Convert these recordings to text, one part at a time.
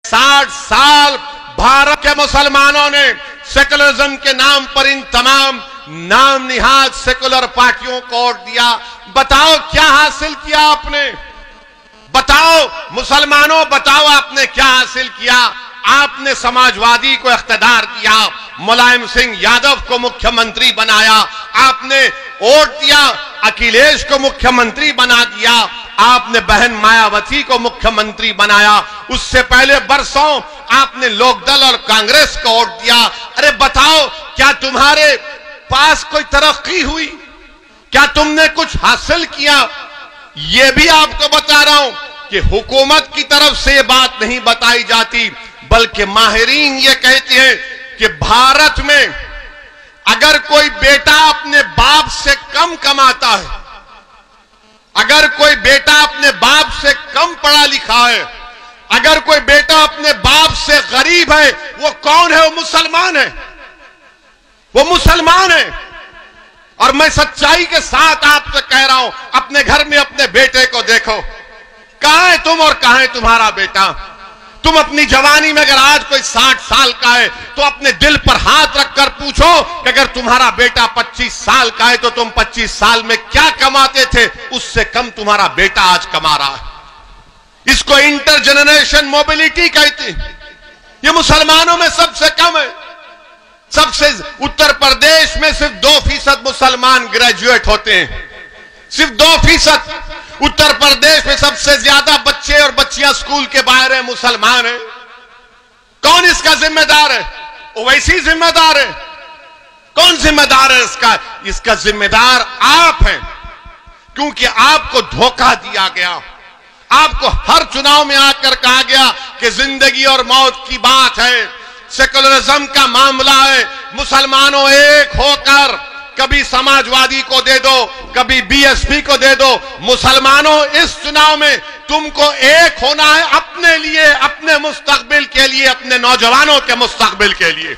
60 साल भारत के मुसलमानों ने सेकुलरिज्म के नाम पर इन तमाम नाम निहाद सेकुलर पार्टियों को वोट दिया। बताओ क्या हासिल किया आपने? बताओ मुसलमानों, बताओ आपने क्या हासिल किया? आपने समाजवादी को इख्तियार दिया, मुलायम सिंह यादव को मुख्यमंत्री बनाया, आपने वोट दिया, अखिलेश को मुख्यमंत्री बना दिया, आपने बहन मायावती को मुख्यमंत्री बनाया, उससे पहले बरसों आपने लोकदल और कांग्रेस को वोट दिया। अरे बताओ क्या तुम्हारे पास कोई तरक्की हुई? क्या तुमने कुछ हासिल किया? यह भी आपको बता रहा हूं कि हुकूमत की तरफ से यह बात नहीं बताई जाती, बल्कि माहिरीन ये कहते हैं कि भारत में अगर कोई बेटा अपने बाप से कम कमाता है, अगर कोई बेटा अपने बाप से कम पढ़ा लिखा है, अगर कोई बेटा अपने बाप से गरीब है, वो कौन है? वो मुसलमान है, वो मुसलमान है। और मैं सच्चाई के साथ आपसे कह रहा हूं, अपने घर में अपने बेटे को देखो, कहां है तुम और कहां है तुम्हारा बेटा? तुम अपनी जवानी में अगर आज कोई 60 साल का है तो अपने दिल पर हाथ रखकर पूछो कि अगर तुम्हारा बेटा 25 साल का है तो तुम 25 साल में क्या कमाते थे? उससे कम तुम्हारा बेटा आज कमा रहा है। इसको इंटर जनरेशन मोबिलिटी कहते हैं। ये मुसलमानों में सबसे कम है। सबसे उत्तर प्रदेश में सिर्फ 2% मुसलमान ग्रेजुएट होते हैं, सिर्फ 2%। उत्तर प्रदेश में सबसे ज्यादा बच्चे और बच्चियां स्कूल के बाहर हैं, मुसलमान हैं। कौन इसका जिम्मेदार है? ओवैसी जिम्मेदार है। कौन जिम्मेदार है इसका? इसका जिम्मेदार आप हैं, क्योंकि आपको धोखा दिया गया। आपको हर चुनाव में आकर कहा गया कि जिंदगी और मौत की बात है, सेकुलरिज्म का मामला है, मुसलमानों एक होकर कभी समाजवादी को दे दो, कभी बीएसपी को दे दो। मुसलमानों इस चुनाव में तुमको एक होना है, अपने लिए, अपने मुस्तकबिल के लिए, अपने नौजवानों के मुस्तकबिल के लिए।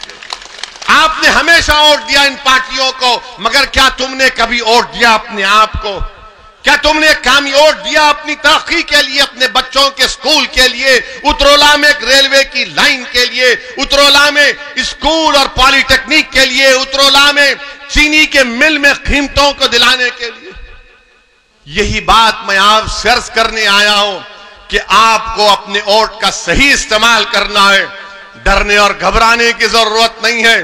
आपने हमेशा वोट दिया इन पार्टियों को, मगर क्या तुमने कभी वोट दिया अपने आप को? क्या तुमने कामी वोट दिया अपनी तरक्की के लिए, अपने बच्चों के स्कूल के लिए, उतरौला में एक रेलवे की लाइन के लिए, उतरौला में स्कूल और पॉलिटेक्निक के लिए, उतरौला में चीनी के मिल में कीमतों को दिलाने के लिए? यही बात मैं आपसे अर्ज करने आया हूं कि आपको अपने वोट का सही इस्तेमाल करना है। डरने और घबराने की जरूरत नहीं है।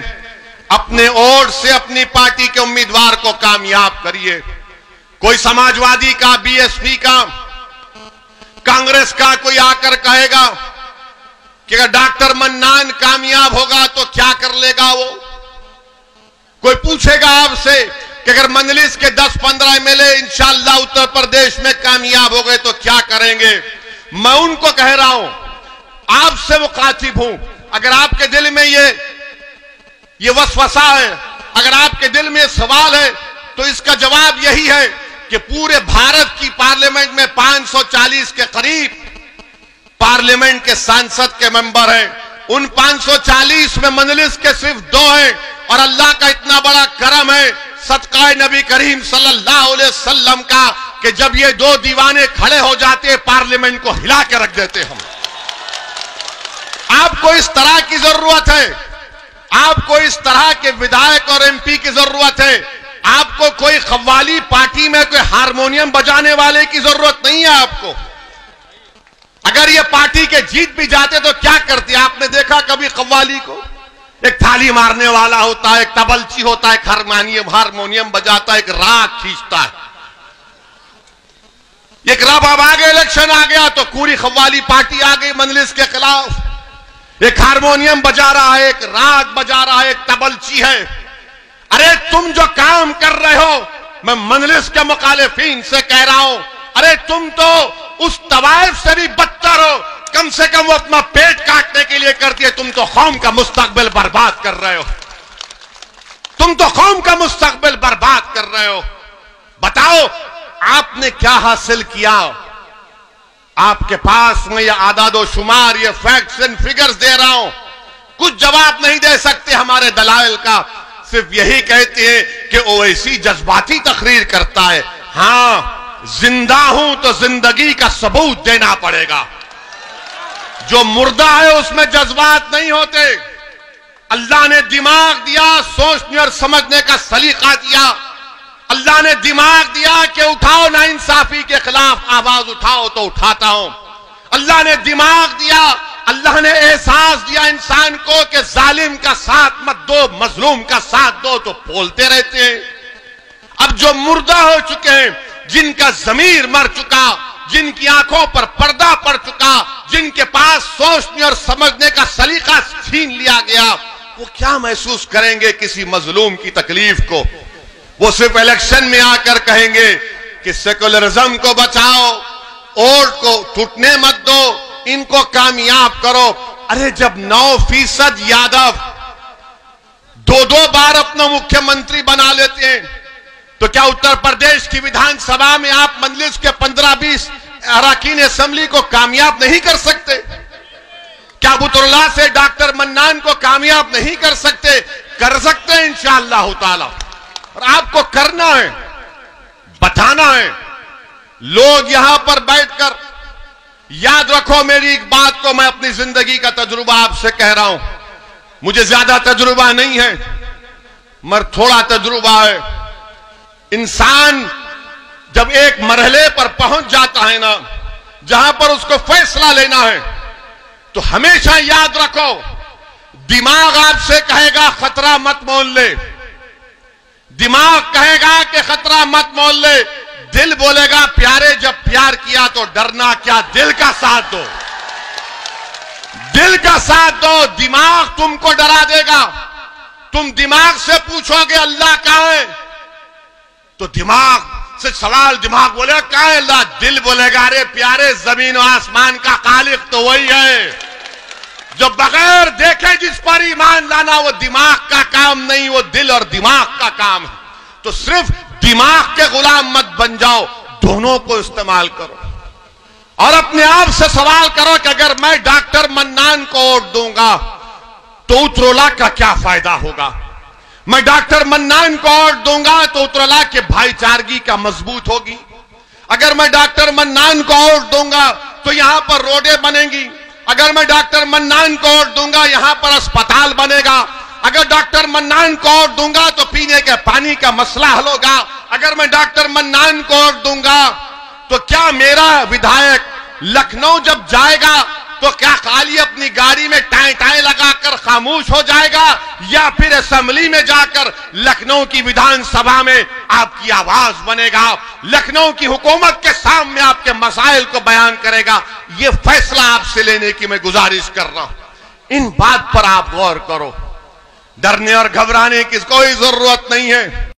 अपने वोट से अपनी पार्टी के उम्मीदवार को कामयाब करिए। कोई समाजवादी का, बीएसपी का, कांग्रेस का कोई आकर कहेगा कि अगर डॉक्टर मन्नान कामयाब होगा तो क्या कर लेगा वो? कोई पूछेगा आपसे कि अगर मंजलिस के 10-15 एमएलए इंशाअल्लाह उत्तर प्रदेश में कामयाब हो गए तो क्या करेंगे? मैं उनको कह रहा हूं, आपसे मुखातिब हूं, अगर आपके दिल में ये वसवसा है, अगर आपके दिल में सवाल है, तो इसका जवाब यही है कि पूरे भारत की पार्लियामेंट में 540 के करीब पार्लियामेंट के सांसद के मेंबर हैं। उन 540 में मंजलिस के सिर्फ 2 हैं, और अल्लाह का इतना बड़ा करम है, सदका नबी करीम सल्लल्लाहु अलैहि वसल्लम का, कि जब ये 2 दीवाने खड़े हो जाते पार्लियामेंट को हिला के रख देते हम। आपको इस तरह की जरूरत है, आपको इस तरह के विधायक और एमपी की जरूरत है। आपको कोई कव्वाली पार्टी में कोई हारमोनियम बजाने वाले की जरूरत नहीं है आपको। अगर ये पार्टी के जीत भी जाते तो क्या करते? आपने देखा कभी कव्वाली को? एक थाली मारने वाला होता है, एक तबलची होता है, एक हारमोनियम बजाता है, एक राग खींचता है। एक रब अब आ गए, इलेक्शन आ गया तो पूरी कव्वाली पार्टी आ गई मंजलिस के खिलाफ। एक हारमोनियम बजा रहा है, एक राग बजा रहा है, एक तबलची है। अरे तुम जो काम कर रहे हो, मैं मंजलिस के मुखालिफिन से कह रहा हूं, अरे तुम तो उस तवाइफ से भी बदतर हो। कम से कम वो अपना पेट काटने के लिए करती है, तुम तो कौम का मुस्तकबिल बर्बाद कर रहे हो। तुम तो कौम का मुस्तकबिल बर्बाद कर रहे हो। बताओ आपने क्या हासिल किया? आपके पास में ये आदादो शुमार, ये फैक्ट्स एंड फिगर्स दे रहा हूं, कुछ जवाब नहीं दे सकते हमारे दलाइल का। सिर्फ यही कहते हैं कि ओवैसी जज्बाती तकरीर करता है। हां, जिंदा हूं तो जिंदगी का सबूत देना पड़ेगा। जो मुर्दा है उसमें जज्बात नहीं होते। अल्लाह ने दिमाग दिया, सोचने और समझने का सलीका दिया। अल्लाह ने दिमाग दिया कि उठाओ नाइंसाफी के खिलाफ आवाज उठाओ तो उठाता हूं। अल्लाह ने दिमाग दिया, अल्लाह ने एहसास दिया इंसान को कि जालिम का साथ मत दो, मजलूम का साथ दो, तो बोलते रहते हैं। अब जो मुर्दा हो चुके हैं, जिनका जमीर मर चुका, जिनकी आंखों पर पर्दा पड़ चुका, जिनके पास सोचने और समझने का सलीका छीन लिया गया, वो क्या महसूस करेंगे किसी मजलूम की तकलीफ को? वो सिर्फ इलेक्शन में आकर कहेंगे कि सेकुलरिज्म को बचाओ, वोट को टूटने मत दो, इनको कामयाब करो। अरे जब 9% यादव दो बार अपना मुख्यमंत्री बना लेते हैं, तो क्या उत्तर प्रदेश की विधानसभा में आप मजलिस के 15-20 अरकान असेंबली को कामयाब नहीं कर सकते? क्या बुतुल्लाह से डॉक्टर मन्नान को कामयाब नहीं कर सकते? कर सकते हैं इंशाअल्लाह ताला। और आपको करना है, बताना है। लोग यहां पर बैठकर याद रखो मेरी एक बात को, मैं अपनी जिंदगी का तजुर्बा आपसे कह रहा हूं। मुझे ज्यादा तजुर्बा नहीं है, मगर थोड़ा तजुर्बा है। इंसान जब एक मरहले पर पहुंच जाता है ना, जहां पर उसको फैसला लेना है, तो हमेशा याद रखो, दिमाग आपसे कहेगा खतरा मत मोल ले, दिमाग कहेगा कि खतरा मत मोल ले, दिल बोलेगा प्यारे जब प्यार किया तो डरना क्या, दिल का साथ दो, दिल का साथ दो। दिमाग तुमको डरा देगा। तुम दिमाग से पूछोगे अल्लाह कहां है, तो दिमाग से सवाल, दिमाग बोलेगा कहां है अल्लाह, दिल बोलेगा अरे प्यारे जमीन और आसमान का खालिक तो वही है जो बगैर देखे जिस पर ईमान लाना, वो दिमाग का काम नहीं, वो दिल और दिमाग का काम है। तो सिर्फ दिमाग के गुलाम मत बन जाओ, दोनों को इस्तेमाल करो। और अपने आप से सवाल करो कि अगर मैं डॉक्टर मन्नान को वोट दूंगा तो उत्तरोला का क्या फायदा होगा? मैं डॉक्टर मन्नान को वोट दूंगा तो उत्तरोला के भाईचारगी का मजबूत होगी। अगर मैं डॉक्टर मन्नान को वोट दूंगा तो यहां पर रोडें बनेंगी। अगर मैं डॉक्टर मन्नान को वोट दूंगा यहां पर अस्पताल बनेगा। अगर डॉक्टर मन्नान को वोट दूंगा तो पीने के पानी का मसला हल होगा। अगर मैं डॉक्टर मन्नान को वोट दूंगा तो क्या मेरा विधायक लखनऊ जब जाएगा तो क्या खाली अपनी गाड़ी में टाई टाई लगाकर खामोश हो जाएगा, या फिर असेंबली में जाकर लखनऊ की विधानसभा में आपकी आवाज बनेगा, लखनऊ की हुकूमत के सामने आपके मसाइल को बयान करेगा? ये फैसला आपसे लेने की मैं गुजारिश कर रहा हूं। इन बात पर आप गौर करो। डरने और घबराने की कोई जरूरत नहीं है।